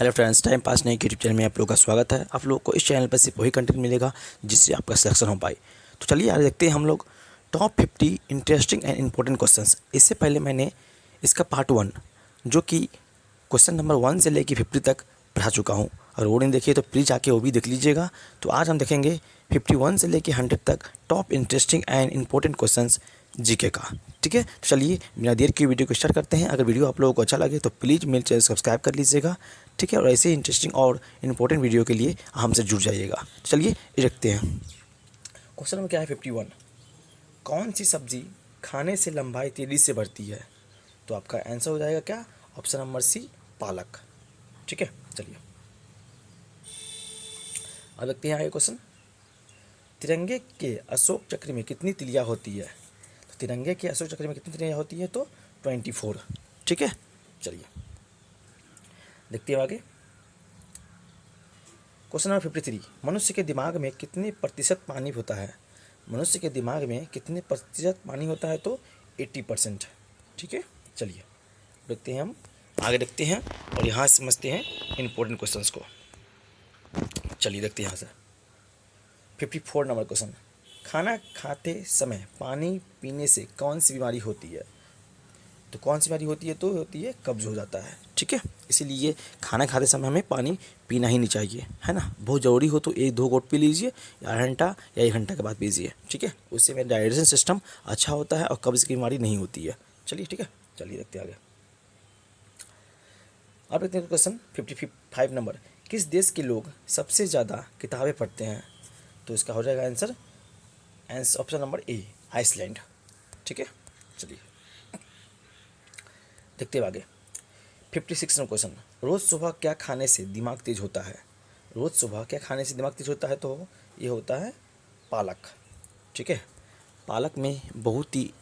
Hello friends, time pass नहीं के YouTube channel में आप लोगों का स्वागत है। आप लोगों को इस चैनल पर सिर्फ वही कंटेंट मिलेगा जिससे आपका सिलेक्शन हो पाए। तो चलिए आज देखते हैं हम लोग top 50 interesting and important questions. इससे पहले मैंने इसका पार्ट 1 जो कि क्वेश्चन नंबर 1 से लेकर 50 तक पढ़ा चुका हूँ, और वो नहीं देखिए तो प्लीज़ आके वो भी देख लीजिएगा। तो आज हम देखेंगे 51 से लेकर 100 तक top interesting and important questions GK का। ठीक है, तो चलिए बिना देर की वीडियो को स्टार्ट करते हैं। अगर वीडियो आप लोगों को अच्छा लगे तो प्लीज़ मेरे चैनल सब्सक्राइब कर लीजिएगा। ठीक है, और ऐसे इंटरेस्टिंग और इम्पोर्टेंट वीडियो के लिए हमसे जुड़ जाइएगा। चलिए ये रखते हैं। क्वेश्चन नंबर क्या है 51। कौन सी सब्जी खाने से लंबाई तेज़ी से बढ़ती है? तो आपका आंसर हो जाएगा क्या? ऑप्शन नंबर सी, पालक। ठीक है, चलिए अब देखते हैं आगे क्वेश्चन। तिरंगे के अशोक चक्र में कितनी तिलियाँ होती है? तो तिरंगे के अशोक चक्र में कितनी तिलियाँ होती है? तो 24। ठीक है, चलिए देखते हैं आगे। Question number 53। मनुष्य के दिमाग में कितने प्रतिशत पानी होता है? मनुष्य के दिमाग में कितने प्रतिशत पानी होता है? तो 80%। ठीक है, चलिए देखते हैं, हम आगे देखते हैं और यहाँ से समझते हैं इंपॉर्टेंट क्वेश्चंस को। चलिए देखते हैं यहाँ से 54 नंबर क्वेश्चन। खाना खाते समय पानी पीने से कौन सी बीमारी होती है? तो कौन सी बीमारी होती है? तो होती है कब्ज हो जाता है। ठीक है, इसीलिए खाना खाते समय हमें पानी पीना ही नहीं चाहिए, है ना। बहुत ज़रूरी हो तो 1-2 घूंट पी लीजिए, या आधा घंटा या 1 घंटा के बाद पीजिए। ठीक है, उससे मेरा डाइजेशन सिस्टम अच्छा होता है और कब्ज़ की बीमारी नहीं होती है। चलिए ठीक है, चलिए देखते हैं आगे। अब देखते हैं क्वेश्चन 55 नंबर। किस देश के लोग सबसे ज़्यादा किताबें पढ़ते हैं? तो इसका हो जाएगा answer option number A, Iceland. ठीक है, चलिए देखते हैं आगे 56 नंबर क्वेश्चन। रोज़ सुबह क्या खाने से दिमाग तेज होता है? रोज़ सुबह क्या खाने से दिमाग तेज होता है? तो ये होता है पालक। ठीक है, पालक में बहुत ही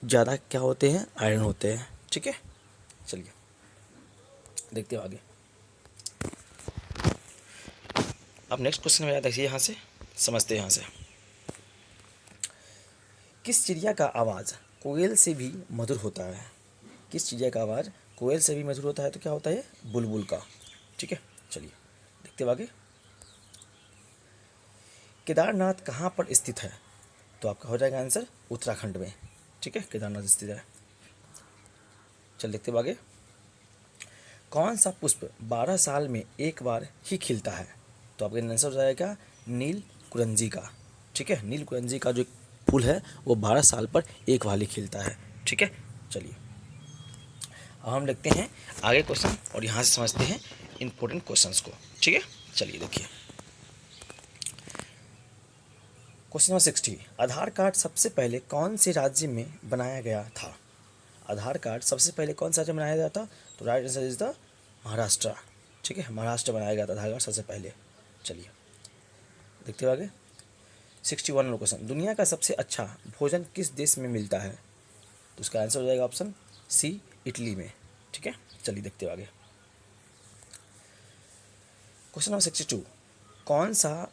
ज़्यादा क्या होते हैं? आयरन होते हैं। ठीक है, चलिए देखते हैं आगे। अब नेक्स्ट क्वेश्चन में देखिए, यहाँ से समझते हैं। यहाँ से किस चिड़िया का आवाज़ कोयल से भी मधुर होता है? किस चिड़िया का आवाज़ कोयल से भी मधुर होता है? तो क्या होता है? बुलबुल का। ठीक है, चलिए देखते हैं आगे। केदारनाथ कहाँ पर स्थित है? तो आपका हो जाएगा आंसर उत्तराखंड में। ठीक है, केदारनाथ स्थित है। चल देखते हैं आगे। कौन सा पुष्प 12 साल में एक बार ही खिलता है? तो आपका आंसर हो जाएगा नील कुरंजी का। ठीक है, नील कुरंजी का जो फूल है वो 12 साल पर एक बार ही खिलता है। ठीक है, चलिए अब हम देखते हैं आगे क्वेश्चन और यहाँ से समझते हैं इंपॉर्टेंट क्वेश्चंस को। ठीक है, चलिए देखिए क्वेश्चन नंबर 60। आधार कार्ड सबसे पहले कौन से राज्य में बनाया गया था? आधार कार्ड सबसे पहले कौन सा राज्य में बनाया गया था? तो right answer is the Maharashtra. ठीक है, महाराष्ट्र बनाया गया था आधार कार्ड सबसे पहले। चलिए देखते हुए आगे 61 नंबर क्वेश्चन। दुनिया का सबसे अच्छा भोजन किस देश में मिलता है? तो उसका आंसर हो जाएगा ऑप्शन सी, इटली में। ठीक है, चलिए देखते हुए आगे। Question number 62। कौन सा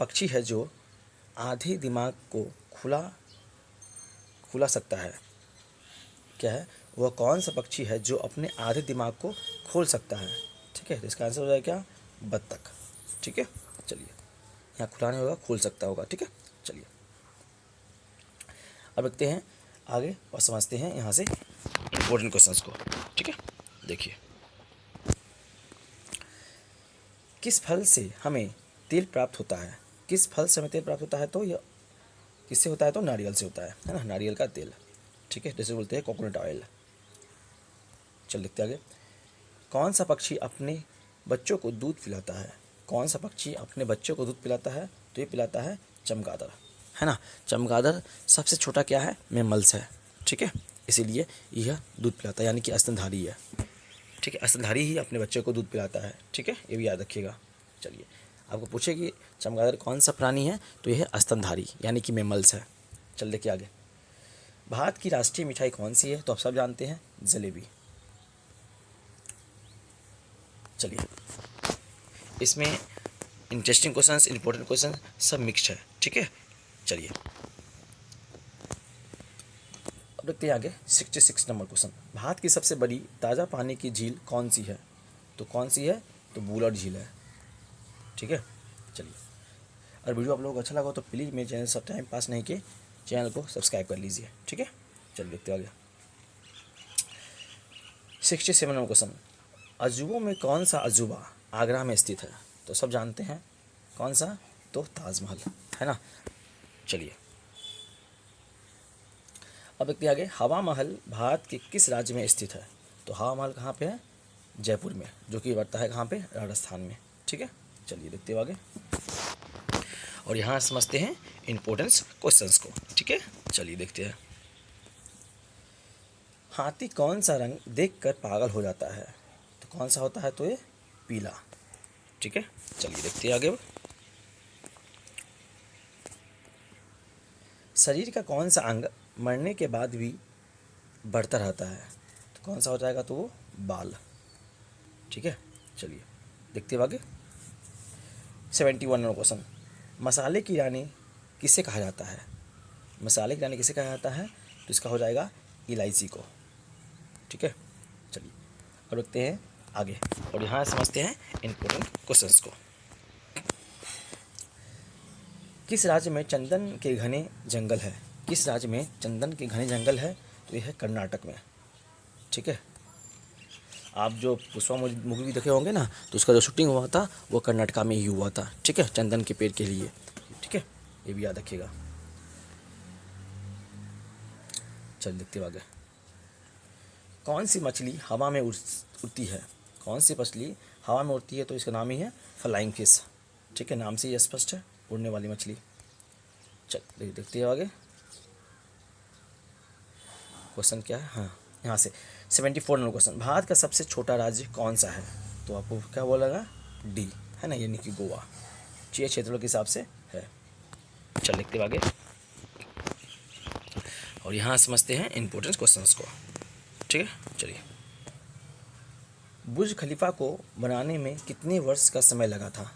पक्षी है जो आधे दिमाग को खुला खुला सकता है? क्या है वह? कौन सा पक्षी है जो अपने आधे दिमाग को खोल सकता है? ठीक है, तो इसका आंसर हो जाएगा क्या? बत्तख। ठीक है, चलिए यहाँ खुलाने होगा, खोल सकता होगा। ठीक है, चलिए अब देखते हैं आगे और समझते हैं यहाँ से इंपॉर्टेंट क्वेश्चंस को। ठीक है, देखिए किस फल से हमें तेल प्राप्त होता है? किस फल से हमें तेल प्राप्त होता है? तो यह किससे होता है? तो नारियल से होता है ना, नारियल का तेल। ठीक है, जैसे बोलते हैं कोकोनट ऑयल। चल देखते आगे। कौन सा पक्षी अपने बच्चों को दूध पिलाता है? कौन सा पक्षी अपने बच्चों को दूध पिलाता है? तो ये पिलाता है चमगादड़, है ना। चमगादड़ सबसे छोटा क्या है? मैमल्स है। ठीक है, इसीलिए यह दूध पिलाता है, यानी कि स्तनधारी है। ठीक है, स्तनधारी ही अपने बच्चों को दूध पिलाता है। ठीक है, ये भी याद रखिएगा। चलिए आपको पूछे कि चमगादड़ कौन सा प्राणी है? तो यह है स्तनधारी, यानी कि मैमल्स है। चल देखिए आगे। भारत की राष्ट्रीय मिठाई कौन सी है? तो आप सब जानते हैं, जलेबी। चलिए इसमें इंटरेस्टिंग क्वेश्चंस, इंपॉर्टेंट क्वेश्चन सब मिक्स्ड है। ठीक है, चलिए अब देखते हैं आगे 66 नंबर क्वेश्चन। भारत की सबसे बड़ी ताज़ा पानी की झील कौन सी है? तो कौन सी है, तो बूलर झील है। ठीक है, चलिए, अगर वीडियो आप लोगों को अच्छा लगा तो प्लीज़ मेरे चैनल से टाइम पास नहीं किए, चैनल को सब्सक्राइब कर लीजिए। ठीक है, चलिए देखते आगे। 67 नंबर क्वेश्चन, अजूबों में कौन सा अजूबा आगरा में स्थित है? तो सब जानते हैं कौन सा, तो ताजमहल, है ना। चलिए अब देखते आगे, हवा महल भारत के किस राज्य में स्थित है? तो हवा महल कहाँ पे है? जयपुर में, जो कि पड़ता है कहाँ पे, राजस्थान में। ठीक है, चलिए देखते आगे, और यहाँ समझते हैं इम्पोर्टेंस क्वेश्चंस को। ठीक है, चलिए देखते हैं। हाथी कौन सा रंग देखकर पागल हो जाता है? तो कौन सा होता है, तो ये पीला। ठीक है, चलिए देखते हैं आगे। शरीर का कौन सा अंग मरने के बाद भी बढ़ता रहता है? तो कौन सा हो जाएगा, तो वो बाल। ठीक है, चलिए देखते हैं आगे। 71 नंबर क्वेश्चन, मसाले की रानी किसे कहा जाता है? मसाले की रानी किसे कहा जाता है? तो इसका हो जाएगा इलायची को। ठीक है, चलिए अब देखते हैं आगे, और यहाँ समझते हैं इम्पोर्टेंट क्वेश्चंस को। किस राज्य में चंदन के घने जंगल है? किस राज्य में चंदन के घने जंगल है? तो यह है कर्नाटक में। ठीक है, आप जो पुष्पा मूवी भी देखे होंगे ना, तो उसका जो शूटिंग हुआ था वो कर्नाटका में ही हुआ था। ठीक है, चंदन के पेड़ के लिए। ठीक है, ये भी याद रखिएगा। चल देखते हैं आगे। कौन सी मछली हवा में उड़ती है? कौन सी मछली हवा में उड़ती है? तो इसका नाम ही है फ्लाइंग फिश। ठीक है, नाम से ही स्पष्ट है, उड़ने वाली मछली। चल देखते हैं आगे, क्वेश्चन क्या है। हाँ, यहाँ से 74 नंबर क्वेश्चन, भारत का सबसे छोटा राज्य कौन सा है? तो आपको क्या बोलेगा, डी, है ना, यानी कि गोवा। 6 क्षेत्रों के हिसाब से है। चल देखते हैं आगे, और यहाँ समझते हैं इम्पोर्टेंट क्वेश्चंस को। ठीक है, चलिए। बुर्ज खलीफा को बनाने में कितने वर्ष का समय लगा था?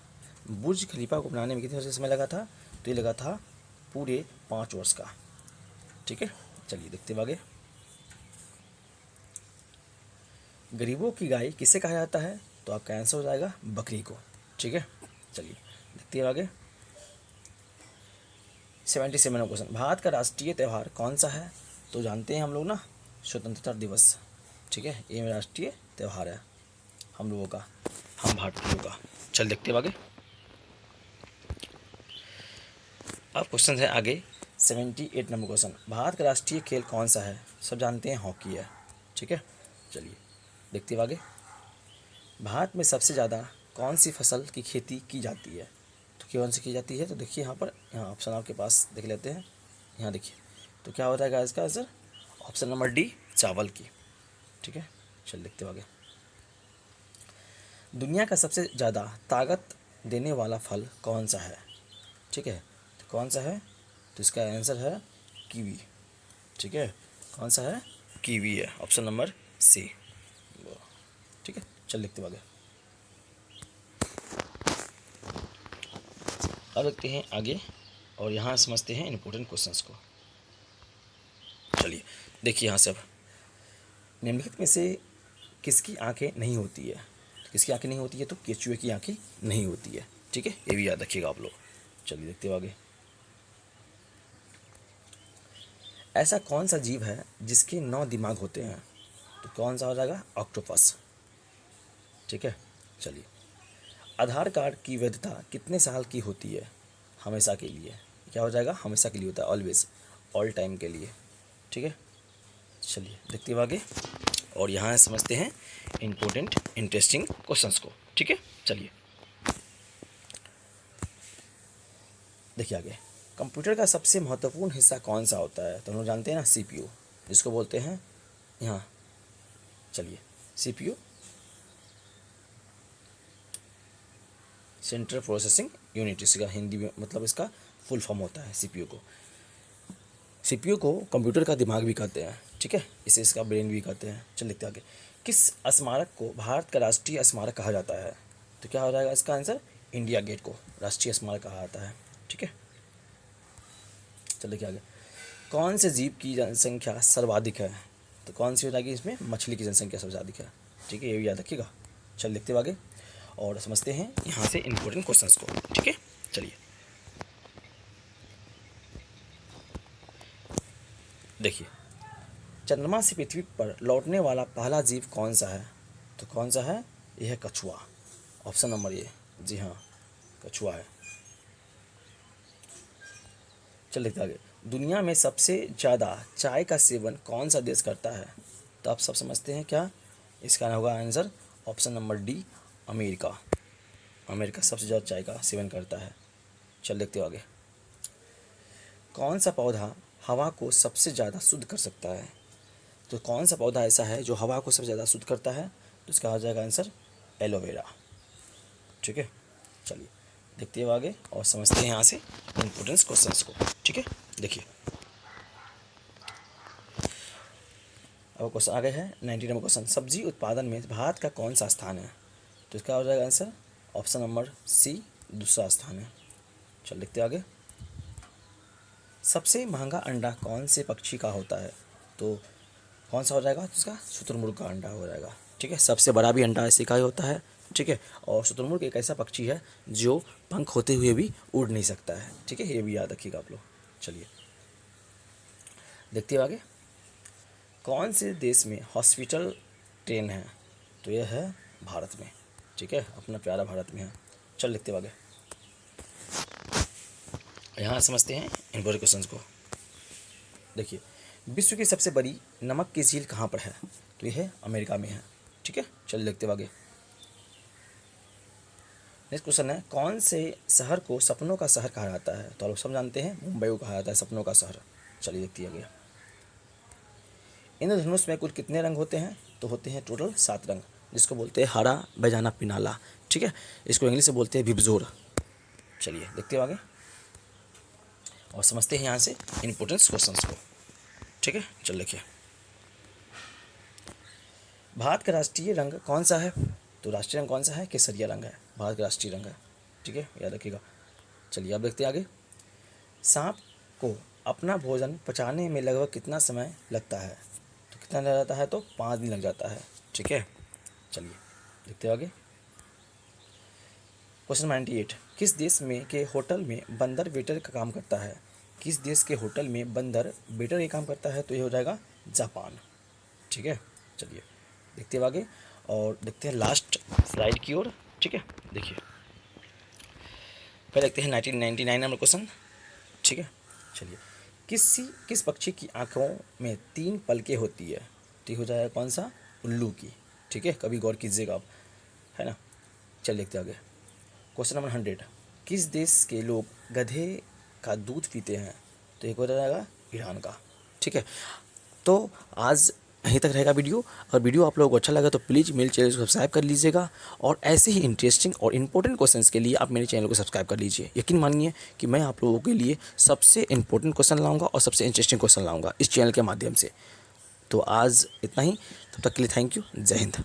बुर्ज खलीफा को बनाने में कितने वर्ष का समय लगा था? तो ये लगा था पूरे 5 वर्ष का। ठीक है, चलिए देखते हैं आगे। गरीबों की गाय किसे कहा जाता है? तो आपका आंसर हो जाएगा बकरी को। ठीक है, चलिए देखते हैं आगे। 77 क्वेश्चन, भारत का राष्ट्रीय त्यौहार कौन सा है? तो जानते हैं हम लोग ना, स्वतंत्रता दिवस। ठीक है, ये राष्ट्रीय त्यौहार है हम लोगों का, हम भारतीयों का। चल देखते हैं आगे। अब क्वेश्चन है आगे 78 नंबर क्वेश्चन, भारत का राष्ट्रीय खेल कौन सा है? सब जानते हैं हॉकी है। ठीक है, चलिए देखते हैं आगे। भारत में सबसे ज़्यादा कौन सी फसल की खेती की जाती है? तो कौन सी की जाती है? तो देखिए यहाँ पर, यहाँ ऑप्शन आपके पास देख लेते हैं। यहाँ देखिए, तो क्या हो जाएगा इसका आंसर? ऑप्शन नंबर डी, चावल की। ठीक है, चल देखते हैं आगे। दुनिया का सबसे ज़्यादा ताकत देने वाला फल कौन सा है? ठीक है, तो कौन सा है? तो इसका आंसर है कीवी। ठीक है, कौन सा है? कीवी है, ऑप्शन नंबर सी। ठीक है, चल लिखते आगे। अब देखते हैं आगे, और यहाँ समझते हैं इम्पोर्टेंट क्वेश्चंस को। चलिए देखिए, यहाँ से अब निम्नलिखित में से किसकी आंखें नहीं होती है? तो किसकी आंखें नहीं होती है? तो केचुए की आंखें नहीं होती है। ठीक है, ये भी याद रखिएगा आप लोग। चलिए देखते हैं आगे। ऐसा कौन सा जीव है जिसके 9 दिमाग होते हैं? तो कौन सा हो जाएगा? ऑक्टोपस। ठीक है, चलिए। आधार कार्ड की वैधता कितने साल की होती है? हमेशा के लिए। क्या हो जाएगा? हमेशा के लिए होता है, ऑलवेज, ऑल टाइम के लिए। ठीक है, चलिए देखते हैं आगे, और यहाँ समझते हैं इम्पोर्टेंट इंटरेस्टिंग क्वेश्चंस को। ठीक है, चलिए देखिए आगे। कंप्यूटर का सबसे महत्वपूर्ण हिस्सा कौन सा होता है? तो हम लोग जानते हैं ना, सीपीयू, जिसको बोलते हैं यहाँ, चलिए, सीपीयू, सेंट्रल प्रोसेसिंग यूनिट, इसका हिंदी में मतलब इसका फुल फॉर्म होता है सीपीयू को। सीपीयू को कंप्यूटर का दिमाग भी कहते हैं। ठीक है, इसे इसका ब्रेन भी कहते हैं। चल देखते आगे। किस स्मारक को भारत का राष्ट्रीय स्मारक कहा जाता है? तो क्या हो जाएगा इसका आंसर? इंडिया गेट को राष्ट्रीय स्मारक कहा जाता है। ठीक है, चल देखिए आगे। कौन से जीव की जनसंख्या सर्वाधिक है? तो कौन सी हो जाएगी इसमें? मछली की जनसंख्या सबसे अधिक है। ठीक है, ये भी याद रखिएगा। चल देखते हैं आगे और समझते हैं यहाँ से इम्पोर्टेंट क्वेश्चंस को। ठीक है, चलिए देखिए, चंद्रमा से पृथ्वी पर लौटने वाला पहला जीव कौन सा है? तो कौन सा है? यह है कछुआ। ऑप्शन नंबर ए, जी हाँ, कछुआ है। चल देखते आगे, दुनिया में सबसे ज़्यादा चाय का सेवन कौन सा देश करता है? तो आप सब समझते हैं क्या? इसका होगा answer option number D, America. America सबसे ज़्यादा चाय का सेवन करता है। चल देखते हो आगे, कौन सा पौधा हवा को सबसे ज़्यादा शुद्ध कर सकता है? तो कौन सा पौधा ऐसा है जो हवा को सबसे ज़्यादा शुद्ध करता है? तो इसका हो जाएगा आंसर एलोवेरा। ठीक है, चलिए देखते हैं आगे और समझते हैं यहाँ से इम्पोर्टेंस क्वेश्चंस को। ठीक है, देखिए अब क्वेश्चन आगे है 19 नंबर क्वेश्चन, सब्जी उत्पादन में भारत का कौन सा स्थान है? तो इसका हो जाएगा आंसर ऑप्शन नंबर सी, दूसरा स्थान है। चल देखते आगे, सबसे महंगा अंडा कौन से पक्षी का होता है? तो कौन सा हो जाएगा? तो इसका शुतुरमुर्ग का अंडा हो जाएगा। ठीक है, सबसे बड़ा भी अंडा इसी का ही होता है। ठीक है, और शुतुरमुर्ग एक ऐसा पक्षी है जो पंख होते हुए भी उड़ नहीं सकता है। ठीक है, ये भी याद रखिएगा आप लोग। चलिए देखते हैं आगे, कौन से देश में हॉस्पिटल ट्रेन है? तो यह है भारत में। ठीक है, अपना प्यारा भारत में है। चल देखते हैं आगे, यहाँ समझते हैं इम्पोर्टेंट क्वेश्चंस को। देखिए, विश्व की सबसे बड़ी नमक की झील कहाँ पर है? तो यह है अमेरिका में है। ठीक है, चलिए देखते हैं आगे। नेक्स्ट क्वेश्चन है, कौन से शहर को सपनों का शहर कहा जाता है? तो आप लोग सब जानते हैं, मुंबई को कहा जाता है सपनों का शहर। चलिए देखते हैं आगे, इंद्रधनुष में कुल कितने रंग होते हैं? तो होते हैं टोटल 7 रंग, जिसको बोलते हैं हरा, बैजाना, पिनाला। ठीक है, इसको इंग्लिश से बोलते हैं विबजोर। चलिए देखते हैं आगे और समझते हैं यहाँ से इम्पोर्टेंस क्वेश्चंस को। ठीक है, चल देखिए, भारत का राष्ट्रीय रंग कौन सा है? तो राष्ट्रीय रंग कौन सा है? केसरिया रंग है, भारत का राष्ट्रीय रंग है। ठीक है, याद रखिएगा। चलिए अब देखते हैं आगे, सांप को अपना भोजन पचाने में लगभग कितना समय लगता है? तो कितना लग जाता है? तो 5 दिन लग जाता है। ठीक है, चलिए देखते हैं आगे, क्वेश्चन 98, किस देश में के होटल में बंदर वेटर का काम करता है? किस देश के होटल में बंदर वेटर का काम करता है? तो ये हो जाएगा जापान। ठीक है, चलिए देखते हैं आगे और देखते हैं लास्ट स्लाइड की ओर। ठीक है, देखिए पहले देखते हैं 1999 नंबर क्वेश्चन। ठीक है, चलिए, किस पक्षी की आँखों में 3 पलकें होती है? तो ये हो जाएगा कौन सा? उल्लू की। ठीक है, कभी गौर कीजिएगा आप, है ना। चल देखते आगे, क्वेश्चन नंबर 100, किस देश के लोग गधे का दूध पीते हैं? तो एक हो जाएगा ईरान का। ठीक है, तो आज यहीं तक रहेगा वीडियो। अगर वीडियो आप लोगों को अच्छा लगा तो प्लीज़ मेरे चैनल को सब्सक्राइब कर लीजिएगा और ऐसे ही इंटरेस्टिंग और इम्पोर्टेंट क्वेश्चंस के लिए आप मेरे चैनल को सब्सक्राइब कर लीजिए। यकीन मानिए कि मैं आप लोगों के लिए सबसे इम्पोर्टेंट क्वेश्चन लाऊंगा और सबसे इंटरेस्टिंग क्वेश्चन लाऊंगा इस चैनल के माध्यम से। तो आज इतना ही, तब तक के लिए थैंक यू, जय हिंद।